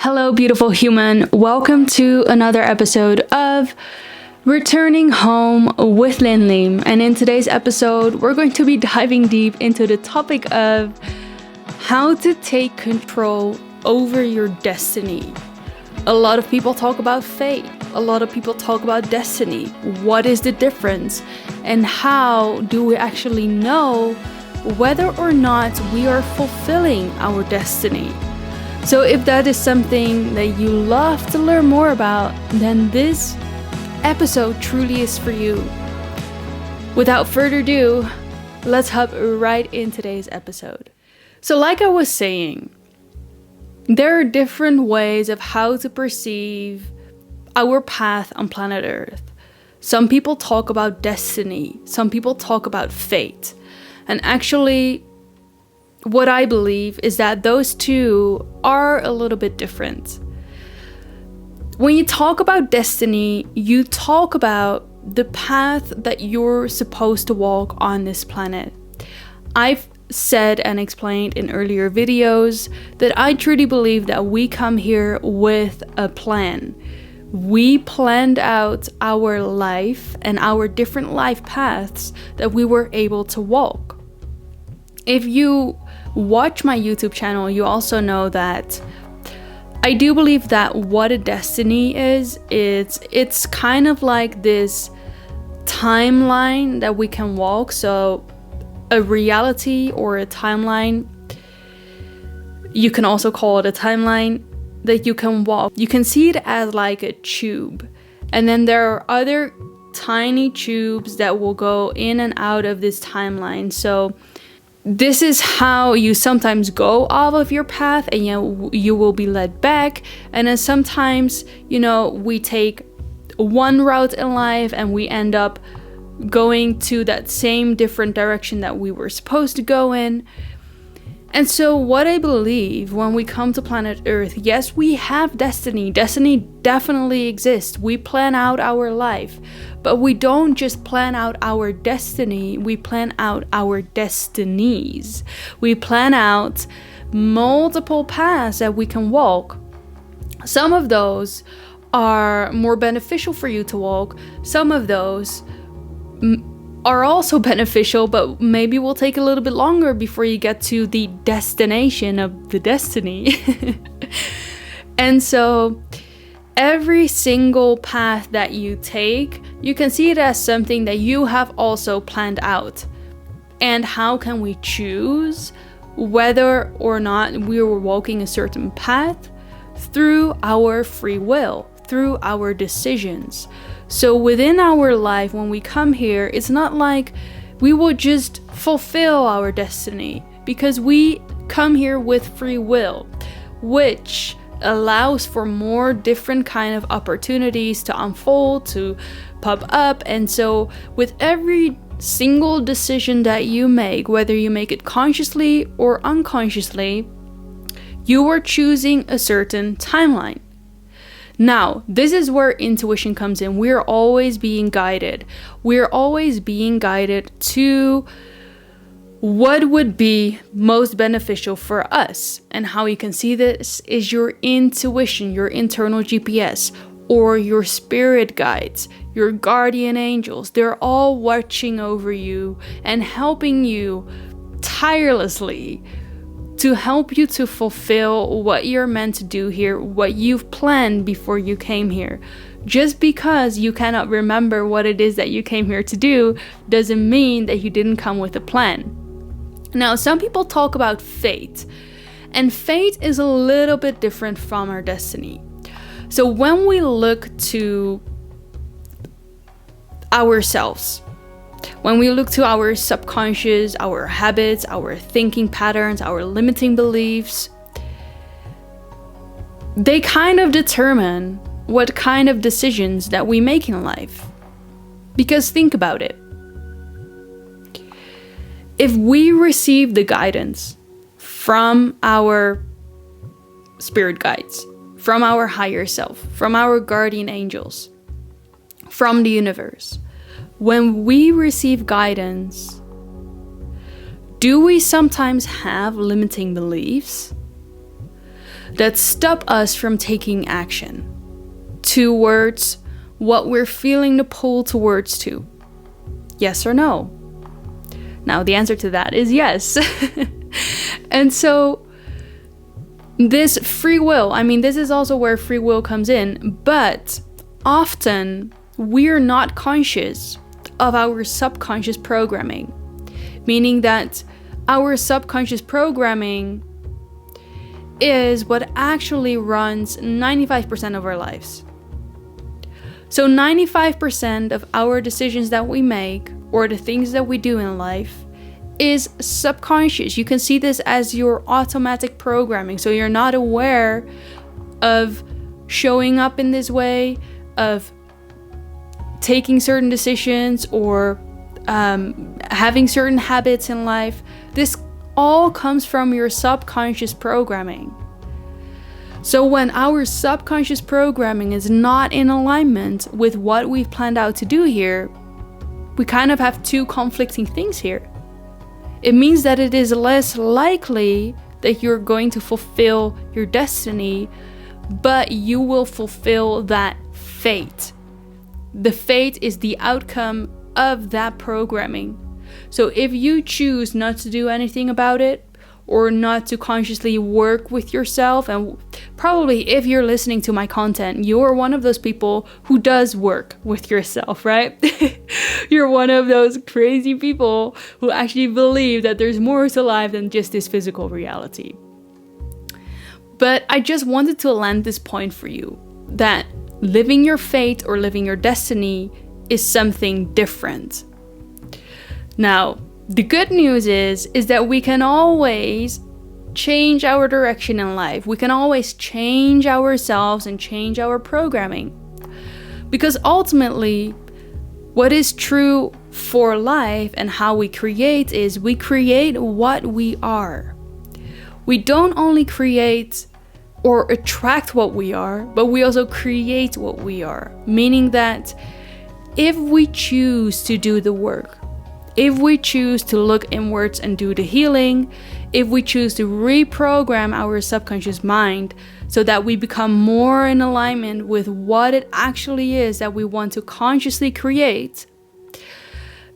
Hello, beautiful human. Welcome to another episode of Returning Home with Liem. And in today's episode, we're going to be diving deep into the topic of how to take control over your destiny. A lot of people talk about fate. A lot of people talk about destiny. What is the difference? And how do we actually know whether or not we are fulfilling our destiny? So if that is something that you love to learn more about, then this episode truly is for you. Without further ado, let's hop right in today's episode. So like I was saying, there are different ways of how to perceive our path on planet Earth. Some people talk about destiny. Some people talk about fate. And actually, what I believe is that those two are a little bit different. When you talk about destiny, you talk about the path that you're supposed to walk on this planet. I've said and explained in earlier videos that I truly believe that we come here with a plan. We planned out our life and our different life paths that we were able to walk. If you watch my YouTube channel, you also know that I do believe that what a destiny is, it's kind of like this timeline that we can walk. So a reality or a timeline, you can also call it a timeline that you can walk. You can see it as like a tube, and then there are other tiny tubes that will go in and out of this timeline. So this is how you sometimes go off of your path, and you will be led back. And then sometimes, we take one route in life and we end up going to that same different direction that we were supposed to go in. And so what I believe when we come to planet Earth, yes, we have destiny. Destiny definitely exists. We plan out our life, but we don't just plan out our destiny. We plan out our destinies. We plan out multiple paths that we can walk. Some of those are more beneficial for you to walk. Some of those are also beneficial, but maybe will take a little bit longer before you get to the destination of the destiny. And so every single path that you take, you can see it as something that you have also planned out. And how can we choose whether or not we were walking a certain path? Through our free will, through our decisions. So within our life, when we come here, it's not like we will just fulfill our destiny, because we come here with free will, which allows for more different kind of opportunities to unfold, to pop up. And so with every single decision that you make, whether you make it consciously or unconsciously, you are choosing a certain timeline. Now, this is where intuition comes in. We're always being guided. We're always being guided to what would be most beneficial for us. And how you can see this is your intuition, your internal GPS, or your spirit guides, your guardian angels. They're all watching over you and helping you tirelessly to help you to fulfill what you're meant to do here, what you've planned before you came here. Just because you cannot remember what it is that you came here to do doesn't mean that you didn't come with a plan. Now, some people talk about fate, and fate is a little bit different from our destiny. So when we look to ourselves, when we look to our subconscious, our habits, our thinking patterns, our limiting beliefs, they kind of determine what kind of decisions that we make in life. Because think about it. If we receive the guidance from our spirit guides, from our higher self, from our guardian angels, from the universe, when we receive guidance, do we sometimes have limiting beliefs? that stop us from taking action towards what we're feeling the pull towards to. Yes or no? Now, the answer to that is yes. And so this free will, I mean, this is also where free will comes in, but often we're not conscious of our subconscious programming, meaning that our subconscious programming is what actually runs 95% of our lives. So 95% of our decisions that we make or the things that we do in life is subconscious. You can see this as your automatic programming. So you're not aware of showing up in this way, of taking certain decisions, or having certain habits in life. This all comes from your subconscious programming. So when our subconscious programming is not in alignment with what we've planned out to do here, we kind of have two conflicting things here. It means that it is less likely that you're going to fulfill your destiny, but you will fulfill that fate. The fate is the outcome of that programming. So if you choose not to do anything about it, or not to consciously work with yourself, and probably if you're listening to my content, you're one of those people who does work with yourself, right? You're one of those crazy people who actually believe that there's more to life than just this physical reality. But I just wanted to land this point for you, that living your fate or living your destiny is something different. Now, the good news is that we can always change our direction in life. We can always change ourselves and change our programming. Because ultimately, what is true for life and how we create is we create what we are. We don't only create or attract what we are, but we also create what we are. Meaning that if we choose to do the work, if we choose to look inwards and do the healing, if we choose to reprogram our subconscious mind so that we become more in alignment with what it actually is that we want to consciously create,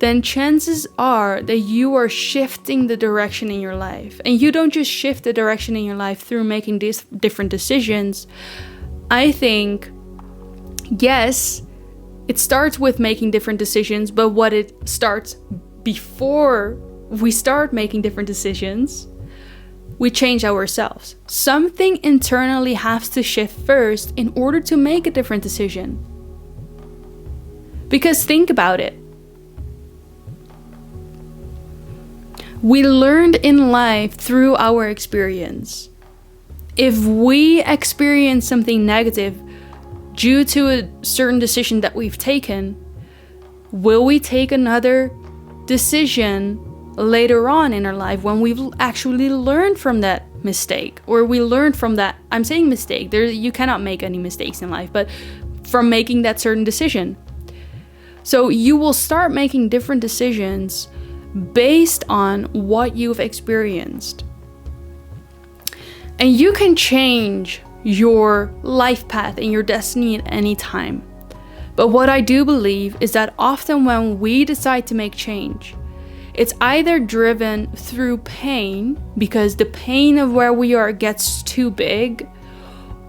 then chances are that you are shifting the direction in your life. And you don't just shift the direction in your life through making these different decisions. I think, yes, it starts with making different decisions, but what it starts before we start making different decisions, we change ourselves. Something internally has to shift first in order to make a different decision. Because think about it. We learned in life through our experience. If we experience something negative due to a certain decision that we've taken, will we take another decision later on in our life when we've actually learned from that mistake, or we learned from that, I'm saying mistake, you cannot make any mistakes in life, but from making that certain decision. So you will start making different decisions based on what you've experienced. And you can change your life path and your destiny at any time. But what I do believe is that often when we decide to make change, it's either driven through pain, because the pain of where we are gets too big,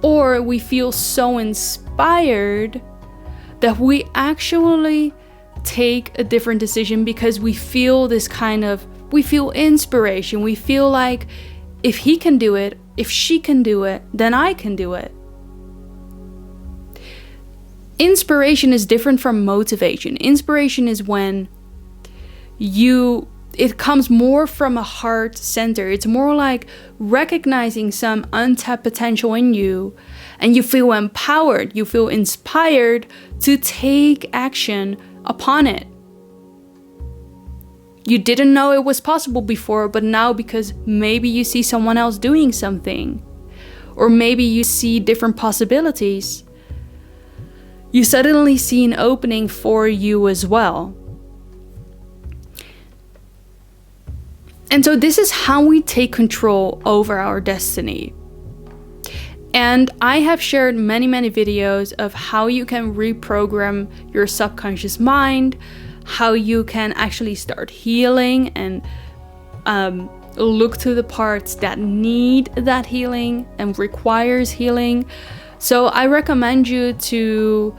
or we feel so inspired that we actually take a different decision because we feel we feel inspiration. We feel like if he can do it, if she can do it, then I can do it. Inspiration is different from motivation. Inspiration is when it comes more from a heart center. It's more like recognizing some untapped potential in you, and you feel empowered, you feel inspired to take action upon it. You didn't know it was possible before, but now because maybe you see someone else doing something, or maybe you see different possibilities, you suddenly see an opening for you as well. And so this is how we take control over our destiny. And I have shared many videos of how you can reprogram your subconscious mind, how you can actually start healing and look to the parts that need that healing and requires healing. So I recommend you to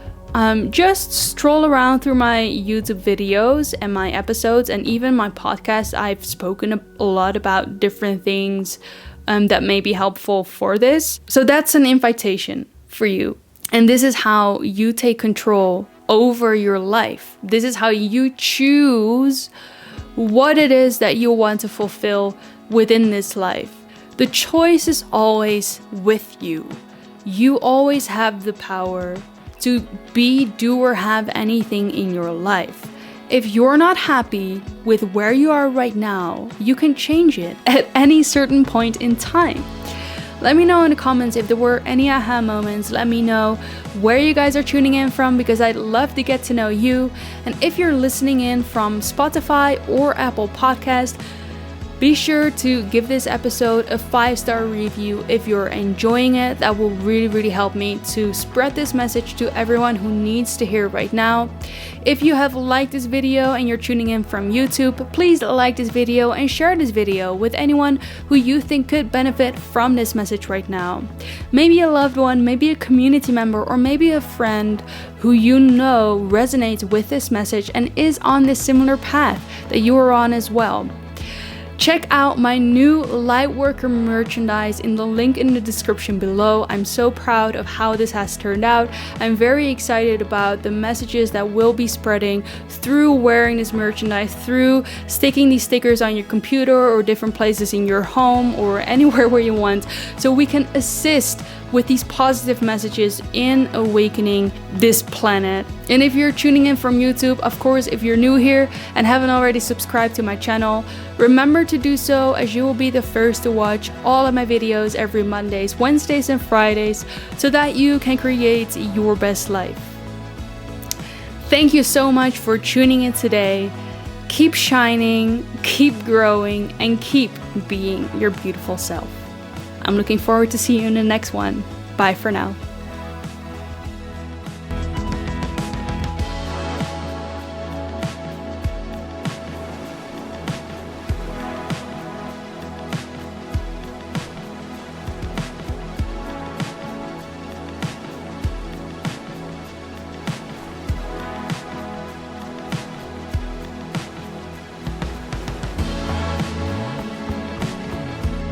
just stroll around through my YouTube videos and my episodes and even my podcast. I've spoken a lot about different things that may be helpful for this. So that's an invitation for you. And this is how you take control over your life. This is how you choose what it is that you want to fulfill within this life. The choice is always with you. You always have the power to be, do, or have anything in your life. If you're not happy with where you are right now, you can change it at any certain point in time. Let me know in the comments if there were any aha moments. Let me know where you guys are tuning in from, because I'd love to get to know you. And if you're listening in from Spotify or Apple Podcast, be sure to give this episode a 5-star review if you're enjoying it. That will really help me to spread this message to everyone who needs to hear it right now. If you have liked this video and you're tuning in from YouTube, please like this video and share this video with anyone who you think could benefit from this message right now. Maybe a loved one, maybe a community member, or maybe a friend who you know resonates with this message and is on this similar path that you are on as well. Check out my new Lightworker merchandise in the link in the description below. I'm so proud of how this has turned out. I'm very excited about the messages that we'll be spreading through wearing this merchandise, through sticking these stickers on your computer or different places in your home or anywhere where you want, so we can assist with these positive messages in awakening this planet. And if you're tuning in from YouTube, of course, if you're new here and haven't already subscribed to my channel, remember to do so, as you will be the first to watch all of my videos every Mondays, Wednesdays, and Fridays, so that you can create your best life. Thank you so much for tuning in today. Keep shining, keep growing, and keep being your beautiful self. I'm looking forward to seeing you in the next one. Bye for now.